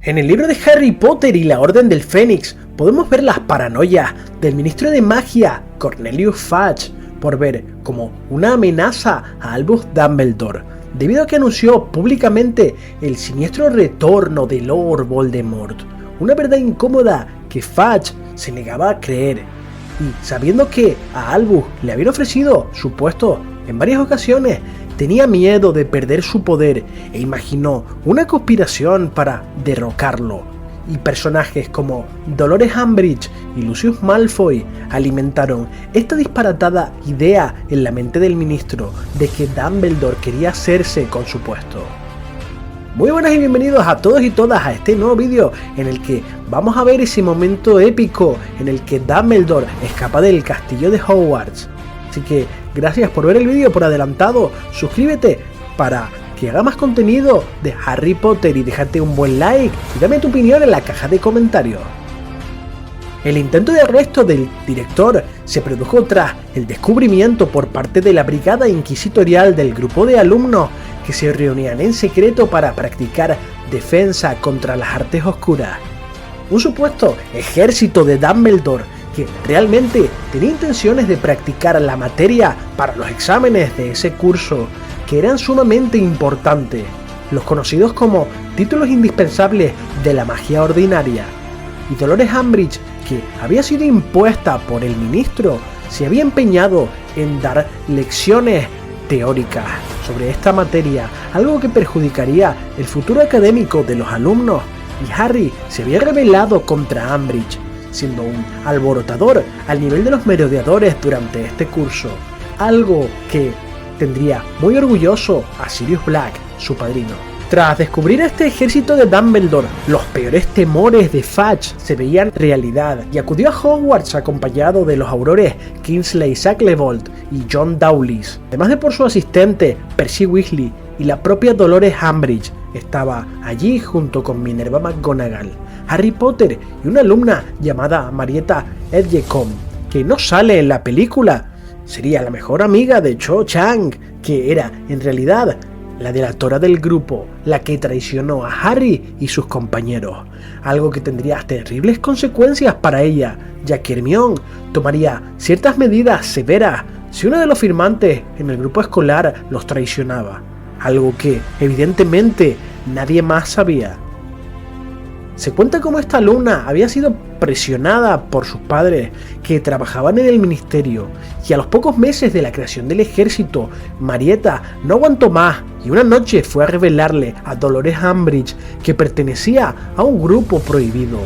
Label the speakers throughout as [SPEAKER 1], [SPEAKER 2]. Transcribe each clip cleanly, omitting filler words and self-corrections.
[SPEAKER 1] En el libro de Harry Potter y la Orden del Fénix podemos ver las paranoias del ministro de magia Cornelius Fudge por ver como una amenaza a Albus Dumbledore, debido a que anunció públicamente el siniestro retorno de Lord Voldemort, una verdad incómoda que Fudge se negaba a creer, y sabiendo que a Albus le habían ofrecido su puesto en varias ocasiones, tenía miedo de perder su poder e imaginó una conspiración para derrocarlo, y personajes como Dolores Umbridge y Lucius Malfoy alimentaron esta disparatada idea en la mente del ministro de que Dumbledore quería hacerse con su puesto. Muy buenas y bienvenidos a todos y todas a este nuevo vídeo en el que vamos a ver ese momento épico en el que Dumbledore escapa del castillo de Hogwarts. Así que gracias por ver el vídeo por adelantado, suscríbete para que haga más contenido de Harry Potter y déjate un buen like y dame tu opinión en la caja de comentarios. El intento de arresto del director se produjo tras el descubrimiento por parte de la brigada inquisitorial del grupo de alumnos que se reunían en secreto para practicar defensa contra las artes oscuras. Un supuesto ejército de Dumbledore que realmente tenía intenciones de practicar la materia para los exámenes de ese curso, que eran sumamente importantes, los conocidos como títulos indispensables de la magia ordinaria. Y Dolores Umbridge, que había sido impuesta por el ministro, se había empeñado en dar lecciones teóricas sobre esta materia, algo que perjudicaría el futuro académico de los alumnos, y Harry se había rebelado contra Umbridge, siendo un alborotador al nivel de los merodeadores durante este curso, algo que tendría muy orgulloso a Sirius Black, su padrino. Tras descubrir este ejército de Dumbledore, los peores temores de Fudge se veían realidad y acudió a Hogwarts acompañado de los aurores Kingsley Shacklebolt y John Dowlis, además de por su asistente Percy Weasley y la propia Dolores Umbridge. Estaba allí junto con Minerva McGonagall, Harry Potter y una alumna llamada Marietta Edgecombe, que no sale en la película. Sería la mejor amiga de Cho Chang, que era en realidad la delatora del grupo, la que traicionó a Harry y sus compañeros, algo que tendría terribles consecuencias para ella, ya que Hermione tomaría ciertas medidas severas si uno de los firmantes en el grupo escolar los traicionaba, algo que evidentemente nadie más sabía. Se cuenta cómo esta alumna había sido presionada por sus padres que trabajaban en el ministerio, y a los pocos meses de la creación del ejército, Marietta no aguantó más y una noche fue a revelarle a Dolores Umbridge que pertenecía a un grupo prohibido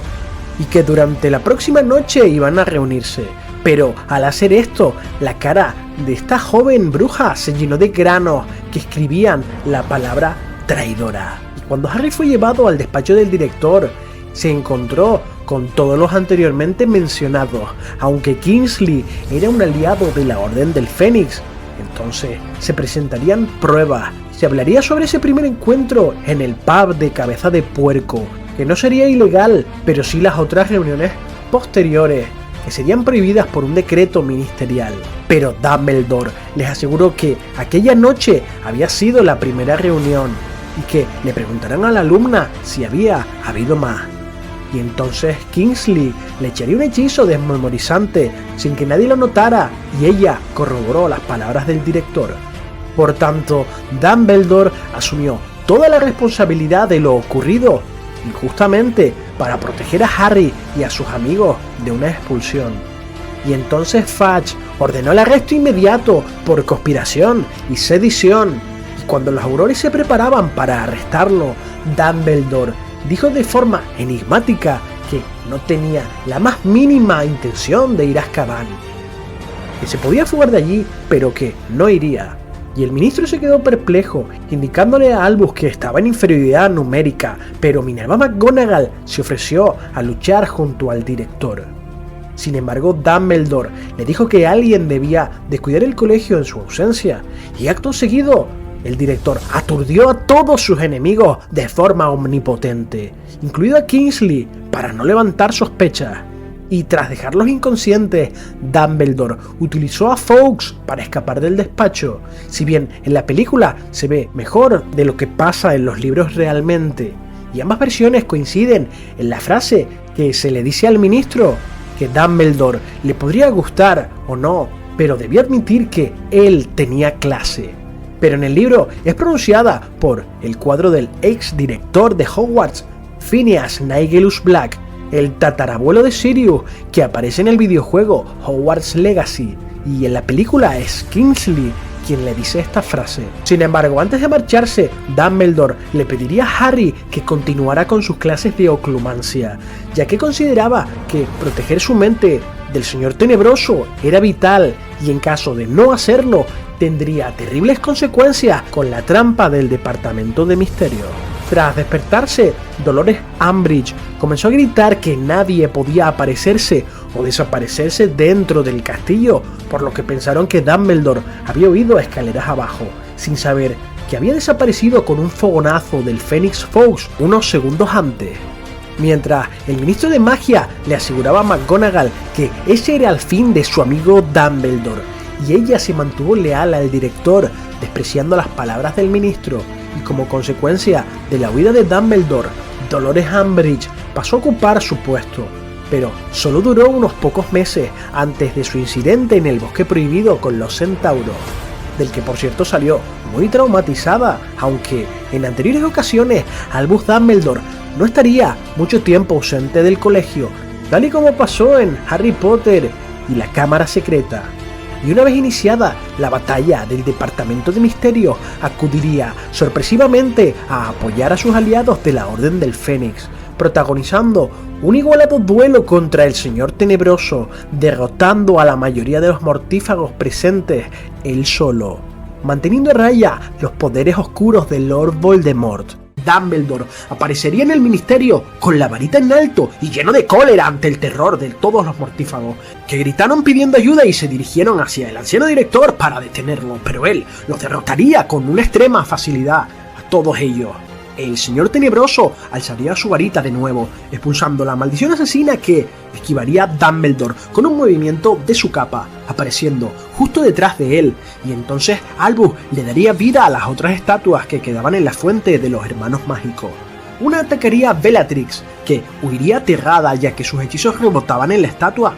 [SPEAKER 1] y que durante la próxima noche iban a reunirse. Pero al hacer esto, la cara de esta joven bruja se llenó de granos que escribían la palabra traidora. Y cuando Harry fue llevado al despacho del director, se encontró con todos los anteriormente mencionados, aunque Kingsley era un aliado de la Orden del Fénix. Entonces se presentarían pruebas, se hablaría sobre ese primer encuentro en el pub de Cabeza de Puerco, que no sería ilegal, pero sí las otras reuniones posteriores, que serían prohibidas por un decreto ministerial. Pero Dumbledore les aseguró que aquella noche había sido la primera reunión y que le preguntarán a la alumna si había habido más. Y entonces Kingsley le echaría un hechizo desmemorizante sin que nadie lo notara, y ella corroboró las palabras del director. Por tanto, Dumbledore asumió toda la responsabilidad de lo ocurrido, injustamente, para proteger a Harry y a sus amigos de una expulsión. Y entonces Fudge ordenó el arresto inmediato por conspiración y sedición, y cuando los aurores se preparaban para arrestarlo, Dumbledore dijo de forma enigmática que no tenía la más mínima intención de ir a Azkaban, que se podía fugar de allí, pero que no iría. Y el ministro se quedó perplejo, indicándole a Albus que estaba en inferioridad numérica, pero Minerva McGonagall se ofreció a luchar junto al director. Sin embargo, Dumbledore le dijo que alguien debía descuidar el colegio en su ausencia, y acto seguido, el director aturdió a todos sus enemigos de forma omnipotente, incluido a Kingsley, para no levantar sospechas. Y tras dejarlos inconscientes, Dumbledore utilizó a Fawkes para escapar del despacho, si bien en la película se ve mejor de lo que pasa en los libros realmente. y ambas versiones coinciden en la frase que se le dice al ministro que Dumbledore le podría gustar o no, pero debía admitir que él tenía clase. Pero en el libro es pronunciada por el cuadro del ex director de Hogwarts, Phineas Nigellus Black, el tatarabuelo de Sirius, que aparece en el videojuego Hogwarts Legacy, y en la película es Kingsley quien le dice esta frase. Sin embargo, antes de marcharse, Dumbledore le pediría a Harry que continuara con sus clases de oclumancia, ya que consideraba que proteger su mente del Señor Tenebroso era vital y en caso de no hacerlo, tendría terribles consecuencias con la trampa del Departamento de Misterio. Tras despertarse, Dolores Umbridge comenzó a gritar que nadie podía aparecerse o desaparecerse dentro del castillo, por lo que pensaron que Dumbledore había huido escaleras abajo, sin saber que había desaparecido con un fogonazo del Fénix Fox unos segundos antes. Mientras el ministro de magia le aseguraba a McGonagall que ese era el fin de su amigo Dumbledore, y ella se mantuvo leal al director, despreciando las palabras del ministro, y como consecuencia de la huida de Dumbledore, Dolores Umbridge pasó a ocupar su puesto, pero solo duró unos pocos meses antes de su incidente en el Bosque Prohibido con los centauros, del que por cierto salió muy traumatizada, aunque en anteriores ocasiones Albus Dumbledore no estaría mucho tiempo ausente del colegio, tal y como pasó en Harry Potter y la Cámara Secreta. Y una vez iniciada la batalla del Departamento de Misterio, acudiría sorpresivamente a apoyar a sus aliados de la Orden del Fénix, protagonizando un igualado duelo contra el Señor Tenebroso, derrotando a la mayoría de los mortífagos presentes él solo, manteniendo a raya los poderes oscuros de Lord Voldemort. Dumbledore aparecería en el ministerio con la varita en alto y lleno de cólera ante el terror de todos los mortífagos, que gritaron pidiendo ayuda y se dirigieron hacia el anciano director para detenerlo, pero él los derrotaría con una extrema facilidad a todos ellos. El Señor Tenebroso alzaría su varita de nuevo, expulsando la maldición asesina que esquivaría a Dumbledore con un movimiento de su capa, apareciendo justo detrás de él, y entonces Albus le daría vida a las otras estatuas que quedaban en la fuente de los hermanos mágicos. Una atacaría a Bellatrix, que huiría aterrada ya que sus hechizos rebotaban en la estatua,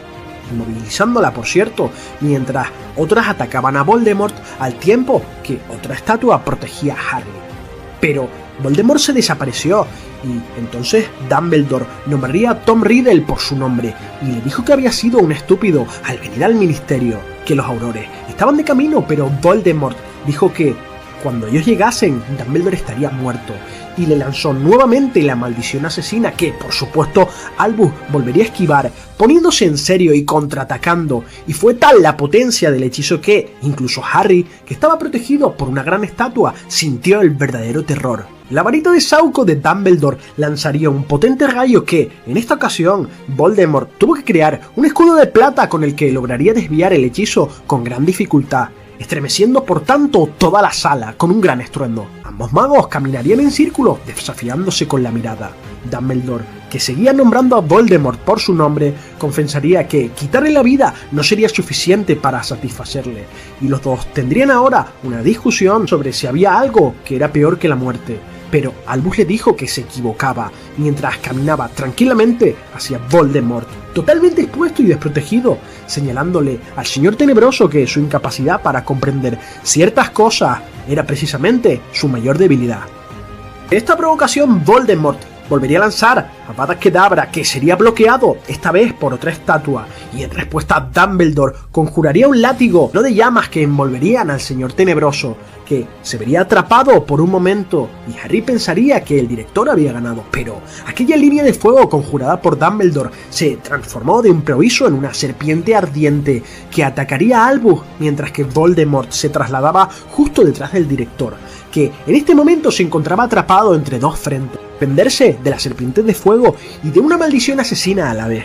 [SPEAKER 1] inmovilizándola por cierto, mientras otras atacaban a Voldemort al tiempo que otra estatua protegía a Harry. Pero Voldemort se desapareció y entonces Dumbledore nombraría a Tom Riddle por su nombre y le dijo que había sido un estúpido al venir al ministerio, que los aurores estaban de camino, pero Voldemort dijo que cuando ellos llegasen Dumbledore estaría muerto y le lanzó nuevamente la maldición asesina que, por supuesto, Albus volvería a esquivar, poniéndose en serio y contraatacando, y fue tal la potencia del hechizo que, incluso Harry, que estaba protegido por una gran estatua, sintió el verdadero terror. La varita de Sauco de Dumbledore lanzaría un potente rayo que, en esta ocasión, Voldemort tuvo que crear un escudo de plata con el que lograría desviar el hechizo con gran dificultad, estremeciendo por tanto toda la sala con un gran estruendo. Ambos magos caminarían en círculo, desafiándose con la mirada. Dumbledore, que seguía nombrando a Voldemort por su nombre, confesaría que quitarle la vida no sería suficiente para satisfacerle, y los dos tendrían ahora una discusión sobre si había algo que era peor que la muerte. Pero Albus le dijo que se equivocaba, mientras caminaba tranquilamente hacia Voldemort, totalmente expuesto y desprotegido, señalándole al Señor Tenebroso que su incapacidad para comprender ciertas cosas era precisamente su mayor debilidad. En esta provocación, Voldemort volvería a lanzar Avada Kedavra, que sería bloqueado, esta vez por otra estatua, y en respuesta Dumbledore conjuraría un látigo no de llamas que envolverían al Señor Tenebroso, que se vería atrapado por un momento, y Harry pensaría que el director había ganado, pero aquella línea de fuego conjurada por Dumbledore se transformó de improviso en una serpiente ardiente que atacaría a Albus, mientras que Voldemort se trasladaba justo detrás del director, que en este momento se encontraba atrapado entre dos frentes, defenderse de la serpiente de fuego y de una maldición asesina a la vez.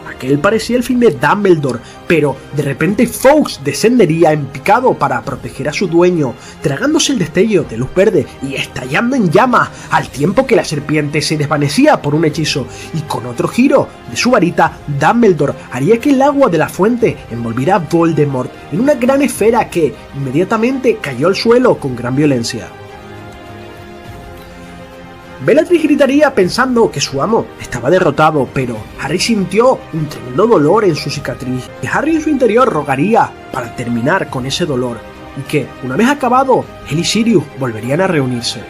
[SPEAKER 1] Aquel parecía el fin de Dumbledore, pero de repente Fawkes descendería en picado para proteger a su dueño, tragándose el destello de luz verde y estallando en llamas, al tiempo que la serpiente se desvanecía por un hechizo, y con otro giro de su varita, Dumbledore haría que el agua de la fuente envolviera a Voldemort en una gran esfera que inmediatamente cayó al suelo con gran violencia. Bellatrix gritaría pensando que su amo estaba derrotado, pero Harry sintió un tremendo dolor en su cicatriz y Harry en su interior rogaría para terminar con ese dolor y que, una vez acabado, él y Sirius volverían a reunirse.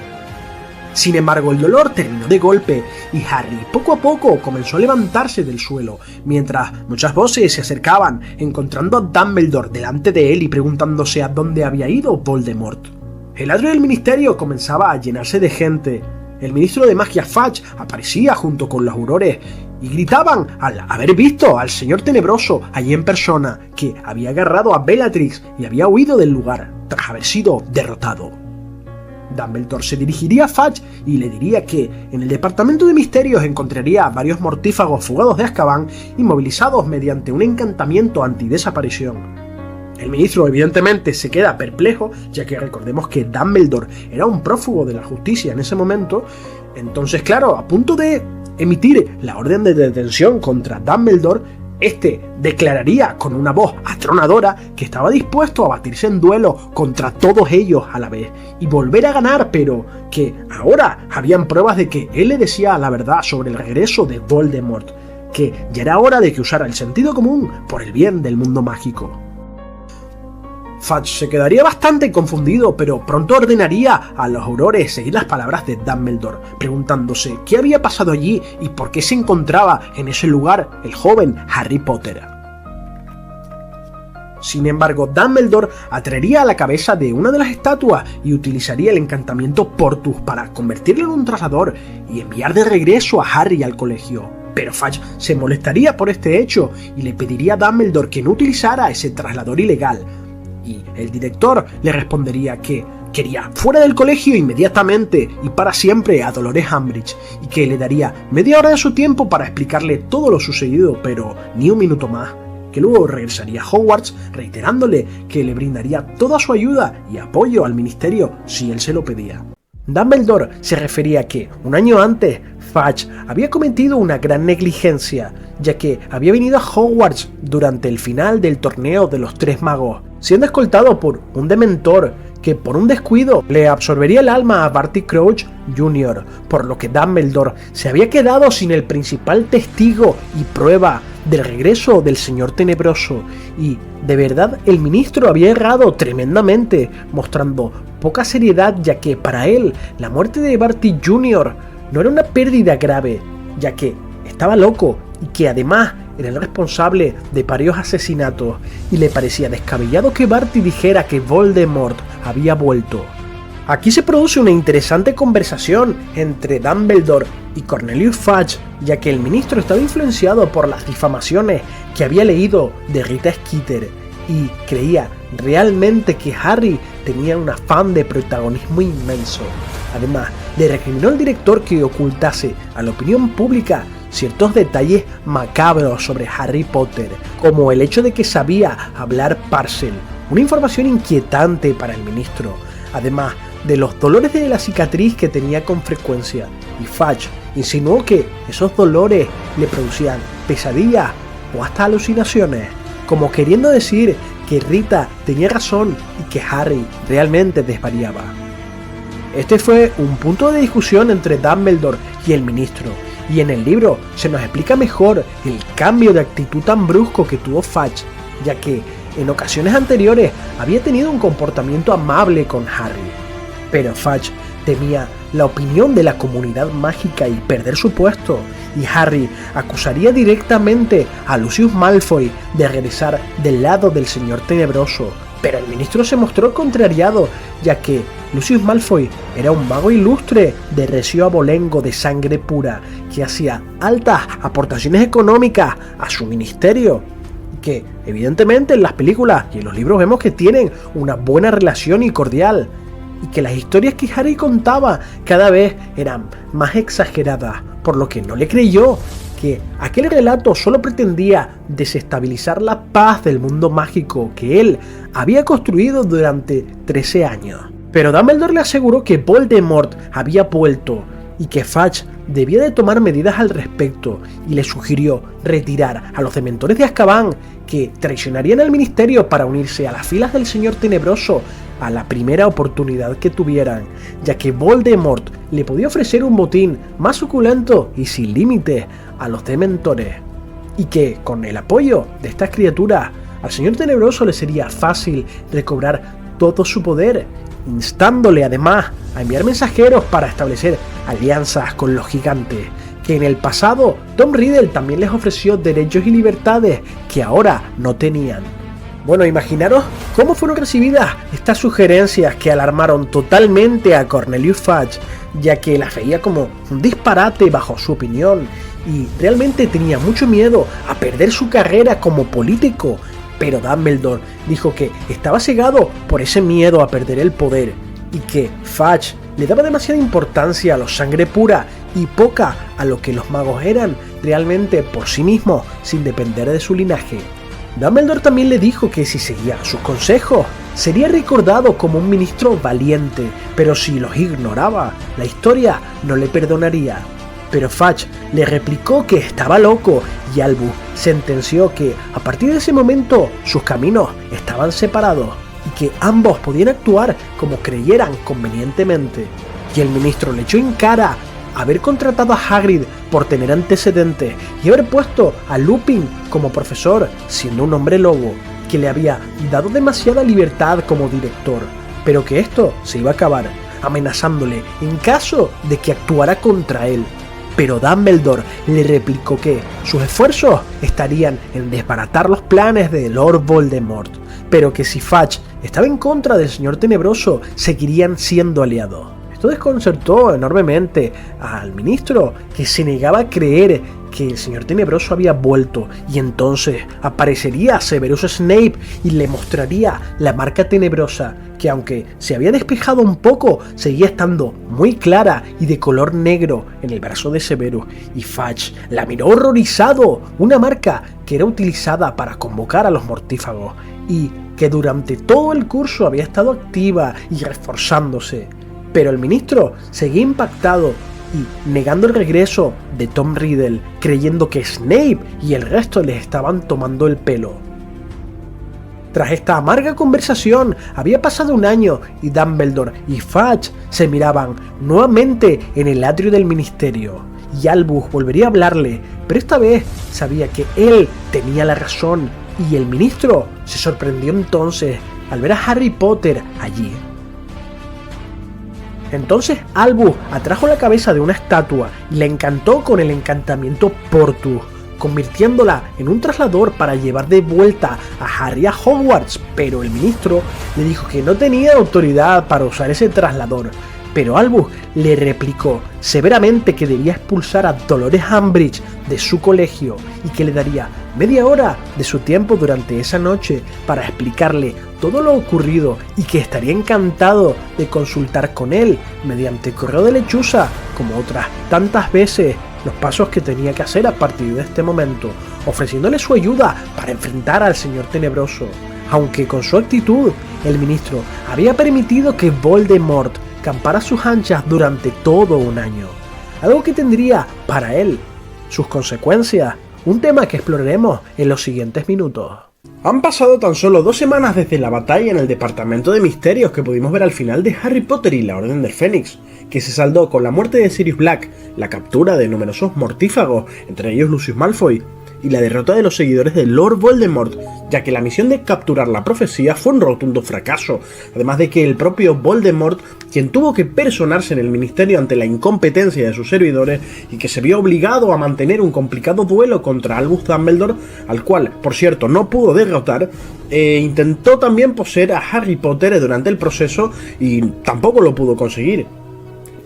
[SPEAKER 1] Sin embargo, el dolor terminó de golpe y Harry poco a poco comenzó a levantarse del suelo, mientras muchas voces se acercaban, encontrando a Dumbledore delante de él y preguntándose a dónde había ido Voldemort. El atrio del ministerio comenzaba a llenarse de gente. El ministro de magia Fudge aparecía junto con los aurores y gritaban al haber visto al señor tenebroso allí en persona, que había agarrado a Bellatrix y había huido del lugar tras haber sido derrotado. Dumbledore se dirigiría a Fudge y le diría que en el departamento de misterios encontraría varios mortífagos fugados de Azkaban inmovilizados mediante un encantamiento antidesaparición. El ministro evidentemente se queda perplejo, ya que recordemos que Dumbledore era un prófugo de la justicia en ese momento. Entonces, claro, a punto de emitir la orden de detención contra Dumbledore, este declararía con una voz atronadora que estaba dispuesto a batirse en duelo contra todos ellos a la vez y volver a ganar, pero que ahora habían pruebas de que él le decía la verdad sobre el regreso de Voldemort, que ya era hora de que usara el sentido común por el bien del mundo mágico. Fudge se quedaría bastante confundido, pero pronto ordenaría a los aurores seguir las palabras de Dumbledore, preguntándose qué había pasado allí y por qué se encontraba en ese lugar el joven Harry Potter. Sin embargo, Dumbledore atraería a la cabeza de una de las estatuas y utilizaría el encantamiento Portus para convertirlo en un trazador y enviar de regreso a Harry al colegio. Pero Fudge se molestaría por este hecho y le pediría a Dumbledore que no utilizara ese traslador ilegal. Y el director le respondería que quería fuera del colegio inmediatamente y para siempre a Dolores Umbridge, y que le daría media hora de su tiempo para explicarle todo lo sucedido, pero ni un minuto más, que luego regresaría a Hogwarts reiterándole que le brindaría toda su ayuda y apoyo al ministerio si él se lo pedía. Dumbledore se refería a que, un año antes, Fudge había cometido una gran negligencia, ya que había venido a Hogwarts durante el final del torneo de los Tres Magos, siendo escoltado por un dementor que por un descuido le absorbería el alma a Barty Crouch Jr., por lo que Dumbledore se había quedado sin el principal testigo y prueba del regreso del Señor Tenebroso, y de verdad el ministro había errado tremendamente, mostrando poca seriedad, ya que para él la muerte de Barty Jr. no era una pérdida grave, ya que estaba loco y que además era el responsable de varios asesinatos, y le parecía descabellado que Barty dijera que Voldemort había vuelto. Aquí se produce una interesante conversación entre Dumbledore y Cornelius Fudge, ya que el ministro estaba influenciado por las difamaciones que había leído de Rita Skeeter y creía realmente que Harry tenía un afán de protagonismo inmenso. Además, le recriminó al director que ocultase a la opinión pública ciertos detalles macabros sobre Harry Potter, como el hecho de que sabía hablar Parcel, una información inquietante para el ministro, además de los dolores de la cicatriz que tenía con frecuencia, y Fudge insinuó que esos dolores le producían pesadillas o hasta alucinaciones, como queriendo decir que Rita tenía razón y que Harry realmente desvariaba. Este fue un punto de discusión entre Dumbledore y el ministro, y en el libro se nos explica mejor el cambio de actitud tan brusco que tuvo Fudge, ya que en ocasiones anteriores había tenido un comportamiento amable con Harry. Pero Fudge temía la opinión de la comunidad mágica y perder su puesto, y Harry acusaría directamente a Lucius Malfoy de regresar del lado del Señor Tenebroso. Pero el ministro se mostró contrariado, ya que Lucius Malfoy era un mago ilustre de recio abolengo de sangre pura, que hacía altas aportaciones económicas a su ministerio, que evidentemente en las películas y en los libros vemos que tienen una buena relación y cordial, y que las historias que Harry contaba cada vez eran más exageradas, por lo que no le creyó que aquel relato solo pretendía desestabilizar la paz del mundo mágico que él había construido durante 13 años. Pero Dumbledore le aseguró que Voldemort había vuelto y que Fudge debía de tomar medidas al respecto, y le sugirió retirar a los dementores de Azkaban, que traicionarían al ministerio para unirse a las filas del Señor Tenebroso, a la primera oportunidad que tuvieran, ya que Voldemort le podía ofrecer un botín más suculento y sin límites a los dementores, y que con el apoyo de estas criaturas al Señor Tenebroso le sería fácil recobrar todo su poder, instándole además a enviar mensajeros para establecer alianzas con los gigantes, que en el pasado Tom Riddle también les ofreció derechos y libertades que ahora no tenían. Bueno, imaginaros cómo fueron recibidas estas sugerencias que alarmaron totalmente a Cornelius Fudge, ya que las veía como un disparate bajo su opinión y realmente tenía mucho miedo a perder su carrera como político. Pero Dumbledore dijo que estaba cegado por ese miedo a perder el poder y que Fudge le daba demasiada importancia a los sangre pura y poca a lo que los magos eran realmente por sí mismos sin depender de su linaje. Dumbledore también le dijo que si seguía sus consejos sería recordado como un ministro valiente, pero si los ignoraba, la historia no le perdonaría. Pero Fudge le replicó que estaba loco y Albus sentenció que a partir de ese momento sus caminos estaban separados y que ambos podían actuar como creyeran convenientemente. Y el ministro le echó en cara haber contratado a Hagrid por tener antecedentes y haber puesto a Lupin como profesor siendo un hombre lobo, que le había dado demasiada libertad como director, pero que esto se iba a acabar, amenazándole en caso de que actuara contra él. Pero Dumbledore le replicó que sus esfuerzos estarían en desbaratar los planes de Lord Voldemort, pero que si Fudge estaba en contra del Señor Tenebroso, seguirían siendo aliados. Esto desconcertó enormemente al ministro, que se negaba a creer que el Señor Tenebroso había vuelto, y entonces aparecería Severus Snape y le mostraría la marca tenebrosa, que aunque se había despejado un poco, seguía estando muy clara y de color negro en el brazo de Severus, y Fudge la miró horrorizado, una marca que era utilizada para convocar a los mortífagos, y que durante todo el curso había estado activa y reforzándose. Pero el ministro seguía impactado y negando el regreso de Tom Riddle, creyendo que Snape y el resto les estaban tomando el pelo. Tras esta amarga conversación, había pasado un año y Dumbledore y Fudge se miraban nuevamente en el atrio del ministerio, y Albus volvería a hablarle, pero esta vez sabía que él tenía la razón, y el ministro se sorprendió entonces al ver a Harry Potter allí. Entonces Albus atrajo la cabeza de una estatua y la encantó con el encantamiento Portus, convirtiéndola en un traslador para llevar de vuelta a Harry a Hogwarts, pero el ministro le dijo que no tenía autoridad para usar ese traslador. Pero Albus le replicó severamente que debía expulsar a Dolores Umbridge de su colegio y que le daría media hora de su tiempo durante esa noche para explicarle todo lo ocurrido y que estaría encantado de consultar con él mediante correo de lechuza, como otras tantas veces, los pasos que tenía que hacer a partir de este momento, ofreciéndole su ayuda para enfrentar al Señor Tenebroso, aunque con su actitud el ministro había permitido que Voldemort campara sus anchas durante todo un año, algo que tendría para él sus consecuencias, un tema que exploraremos en los siguientes minutos. Han pasado tan solo 2 semanas desde la batalla en el departamento de misterios que pudimos ver al final de Harry Potter y la Orden del Fénix, que se saldó con la muerte de Sirius Black, la captura de numerosos mortífagos, entre ellos Lucius Malfoy, y la derrota de los seguidores de Lord Voldemort, ya que la misión de capturar la profecía fue un rotundo fracaso, además de que el propio Voldemort, quien tuvo que personarse en el ministerio ante la incompetencia de sus servidores y que se vio obligado a mantener un complicado duelo contra Albus Dumbledore, al cual, por cierto, no pudo derrotar, intentó también poseer a Harry Potter durante el proceso y tampoco lo pudo conseguir.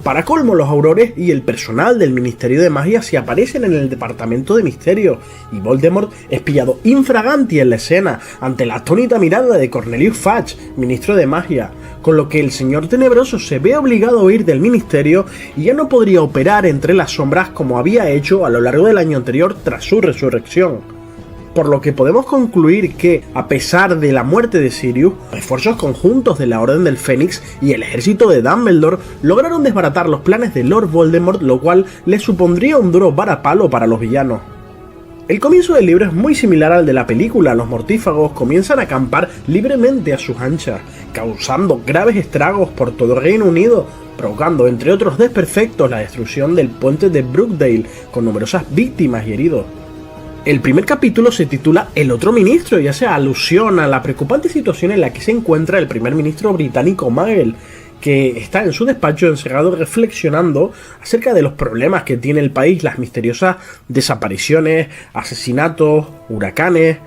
[SPEAKER 1] Para colmo, los aurores y el personal del Ministerio de Magia se aparecen en el departamento de misterio, y Voldemort es pillado infraganti en la escena ante la atónita mirada de Cornelius Fudge, ministro de Magia, con lo que el Señor Tenebroso se ve obligado a huir del ministerio y ya no podría operar entre las sombras como había hecho a lo largo del año anterior tras su resurrección. Por lo que podemos concluir que, a pesar de la muerte de Sirius, refuerzos conjuntos de la Orden del Fénix y el ejército de Dumbledore lograron desbaratar los planes de Lord Voldemort, lo cual le supondría un duro varapalo para los villanos. El comienzo del libro es muy similar al de la película. Los mortífagos comienzan a acampar libremente a sus anchas, causando graves estragos por todo el Reino Unido, provocando entre otros desperfectos la destrucción del puente de Brookdale, con numerosas víctimas y heridos. El primer capítulo se titula El otro ministro y hace alusión a la preocupante situación en la que se encuentra el primer ministro británico Magel, que está en su despacho encerrado reflexionando acerca de los problemas que tiene el país, las misteriosas desapariciones, asesinatos, huracanes.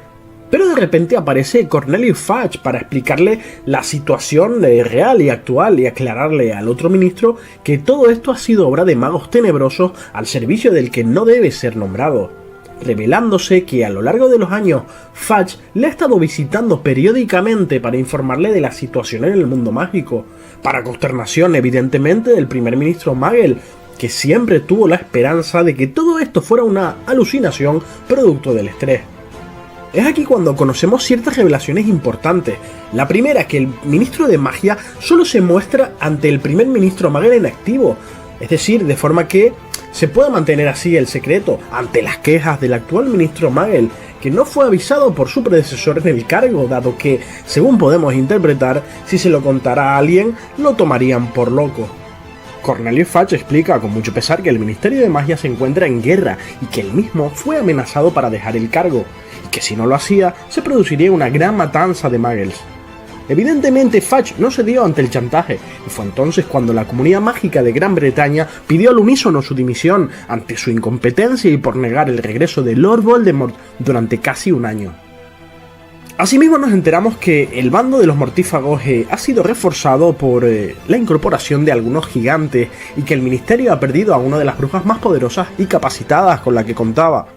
[SPEAKER 1] Pero de repente aparece Cornelius Fudge para explicarle la situación real y actual y aclararle al otro ministro que todo esto ha sido obra de magos tenebrosos al servicio del que no debe ser nombrado, revelándose que a lo largo de los años Fudge le ha estado visitando periódicamente para informarle de la situación en el mundo mágico, para consternación evidentemente del primer ministro Magel, que siempre tuvo la esperanza de que todo esto fuera una alucinación producto del estrés. Es aquí cuando conocemos ciertas revelaciones importantes. La primera, que el ministro de magia solo se muestra ante el primer ministro Magel en activo, es decir, de forma que se pueda mantener así el secreto ante las quejas del actual ministro Magel, que no fue avisado por su predecesor en el cargo, dado que, según podemos interpretar, si se lo contara a alguien, lo tomarían por loco. Cornelius Fudge explica con mucho pesar que el Ministerio de Magia se encuentra en guerra y que él mismo fue amenazado para dejar el cargo, y que si no lo hacía, se produciría una gran matanza de Muggles. Evidentemente Fudge no cedió ante el chantaje, y fue entonces cuando la comunidad mágica de Gran Bretaña pidió al unísono su dimisión ante su incompetencia y por negar el regreso de Lord Voldemort durante casi un año. Asimismo nos enteramos que el bando de los mortífagos ha sido reforzado por la incorporación de algunos gigantes y que el ministerio ha perdido a una de las brujas más poderosas y capacitadas con la que contaba.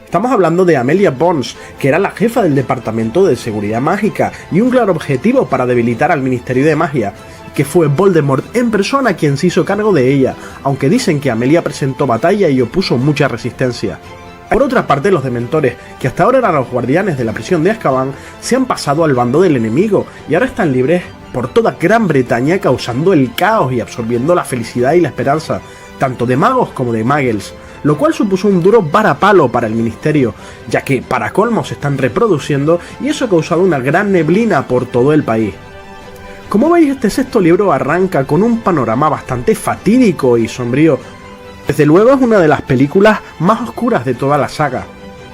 [SPEAKER 1] Estamos hablando de Amelia Bones, que era la jefa del Departamento de Seguridad Mágica y un claro objetivo para debilitar al Ministerio de Magia, que fue Voldemort en persona quien se hizo cargo de ella, aunque dicen que Amelia presentó batalla y opuso mucha resistencia. Por otra parte, los Dementores, que hasta ahora eran los guardianes de la prisión de Azkaban, se han pasado al bando del enemigo y ahora están libres por toda Gran Bretaña, causando el caos y absorbiendo la felicidad y la esperanza, tanto de magos como de muggles, lo cual supuso un duro varapalo para el ministerio, ya que para colmo se están reproduciendo y eso ha causado una gran neblina por todo el país. Como veis, este sexto libro arranca con un panorama bastante fatídico y sombrío. Desde luego es una de las películas más oscuras de toda la saga.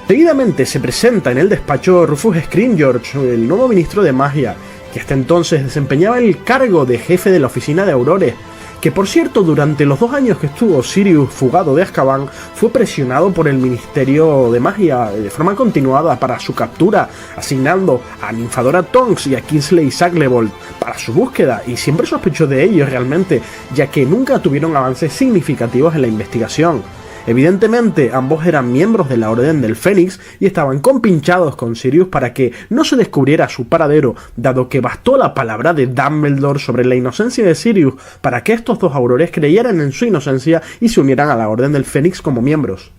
[SPEAKER 1] Seguidamente se presenta en el despacho Rufus Scrimgeour, el nuevo ministro de magia, que hasta entonces desempeñaba el cargo de jefe de la oficina de Aurores, que por cierto durante los 2 años que estuvo Sirius fugado de Azkaban fue presionado por el Ministerio de Magia de forma continuada para su captura, asignando a Ninfadora Tonks y a Kingsley Shacklebolt para su búsqueda, y siempre sospechó de ellos realmente, ya que nunca tuvieron avances significativos en la investigación. Evidentemente, ambos eran miembros de la Orden del Fénix y estaban compinchados con Sirius para que no se descubriera su paradero, dado que bastó la palabra de Dumbledore sobre la inocencia de Sirius para que estos dos aurores creyeran en su inocencia y se unieran a la Orden del Fénix como miembros.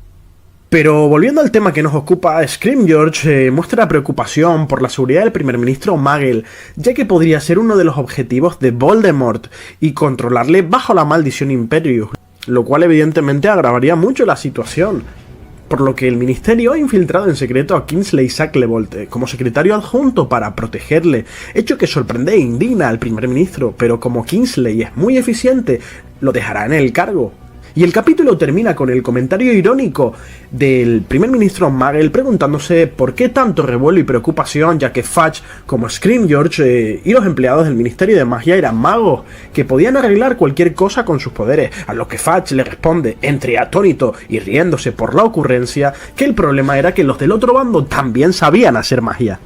[SPEAKER 1] Pero volviendo al tema que nos ocupa, Scrimgeour muestra preocupación por la seguridad del primer ministro Magel, ya que podría ser uno de los objetivos de Voldemort y controlarle bajo la maldición Imperius, lo cual evidentemente agravaría mucho la situación, por lo que el ministerio ha infiltrado en secreto a Kingsley Shacklebolt como secretario adjunto para protegerle, hecho que sorprende e indigna al primer ministro, pero como Kingsley es muy eficiente, lo dejará en el cargo. Y el capítulo termina con el comentario irónico del primer ministro Magel preguntándose por qué tanto revuelo y preocupación, ya que Fudge, como Scrimgeour y los empleados del Ministerio de Magia eran magos, que podían arreglar cualquier cosa con sus poderes, a lo que Fudge le responde, entre atónito y riéndose por la ocurrencia, que el problema era que los del otro bando también sabían hacer magia.